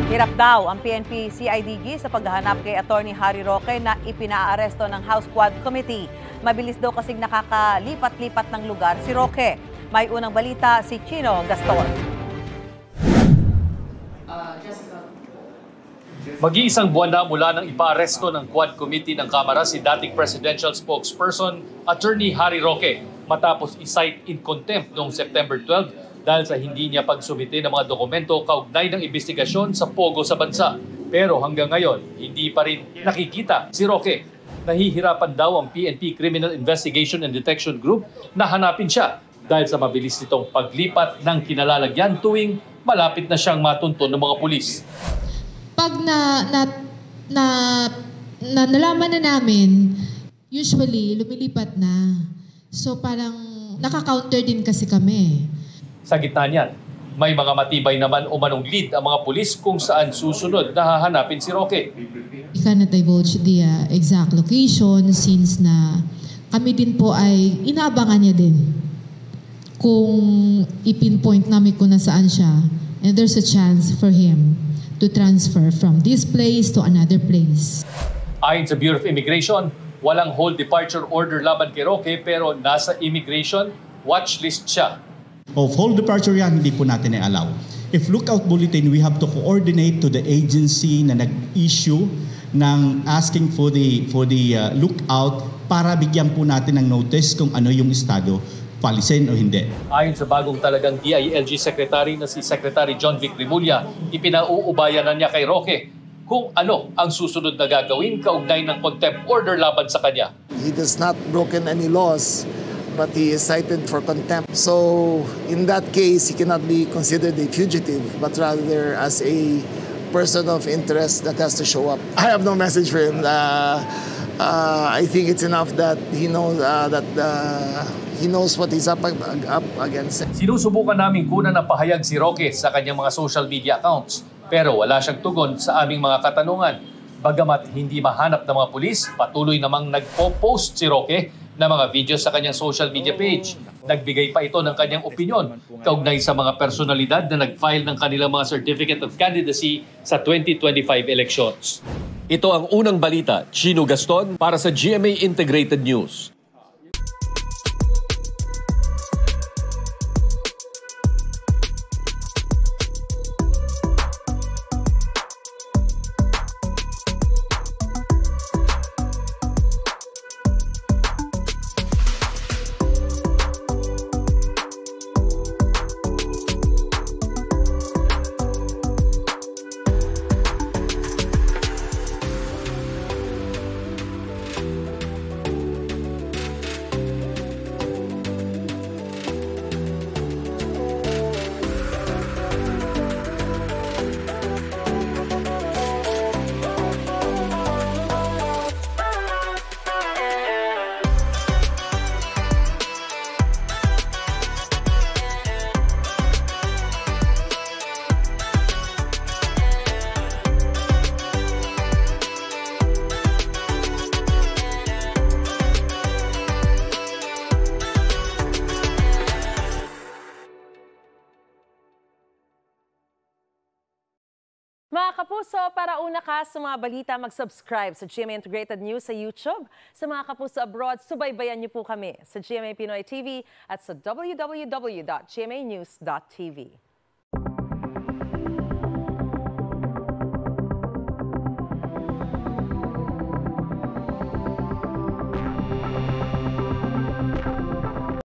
Hirap daw ang PNP-CIDG sa paghahanap kay Attorney Harry Roque na ipinaaresto ng House Quad Committee. Mabilis daw kasing nakakalipat-lipat ng lugar si Roque. May unang balita si Chino Gaston. Mag-iisang buwan na mula nang ipaaresto ng Quad Committee ng Kamara si dating presidential spokesperson Attorney Harry Roque matapos i-cite in contempt noong September 12 dahil sa hindi niya pagsumite ng mga dokumento kaugnay ng investigasyon sa pogo sa bansa. Pero hanggang ngayon, hindi pa rin nakikita si Roque. Nahihirapan daw ang PNP Criminal Investigation and Detection Group na hanapin siya dahil sa mabilis nitong paglipat ng kinalalagyan tuwing malapit na siyang matunton ng mga pulis. Pag nalaman na namin, usually lumilipat na. So parang nakaka-counter din kasi kami. Sa gitna niyan, may mga matibay naman o manong lead ang mga pulis kung saan susunod na hahanapin si Roque. We cannot divulge the exact location since na kami din po ay inaabangan niya din. Kung ipinpoint namin kung nasaan siya, and there's a chance for him to transfer from this place to another place. Ayon sa Bureau of Immigration, walang whole departure order laban kay Roque pero nasa immigration watchlist siya. Of whole departure yan, hindi po natin i-allow. If lookout bulletin, we have to coordinate to the agency na nag-issue ng asking for the lookout para bigyan po natin ng notice kung ano yung estado, palisin o hindi. Ayon sa bagong talagang DILG Secretary na si Secretary John Vic Rimulya, ipinauubayan na niya kay Roque kung ano ang susunod na gagawin kaugnay ng contempt order laban sa kanya. He does not broken any laws, but he is cited for contempt. So in that case, he cannot be considered a fugitive, but rather as a person of interest that has to show up. I have no message for him. I think it's enough that he knows he knows what he's up against. Sinusubukan namin kunan ng pahayag si Roque sa kanyang mga social media accounts, pero wala siyang tugon sa aming mga katanungan. Bagamat hindi mahanap ng mga pulis, patuloy namang nagpo-post si Roque na mga videos sa kanyang social media page. Nagbigay pa ito ng kanyang opinyon kaugnay sa mga personalidad na nag-file ng kanilang mga Certificate of Candidacy sa 2025 elections. Ito ang unang balita, Chino Gaston para sa GMA Integrated News. Mga kapuso, para una ka sa mga balita, mag-subscribe sa GMA Integrated News sa YouTube. Sa mga kapuso abroad, subaybayan niyo po kami sa GMA Pinoy TV at sa www.gmanews.tv.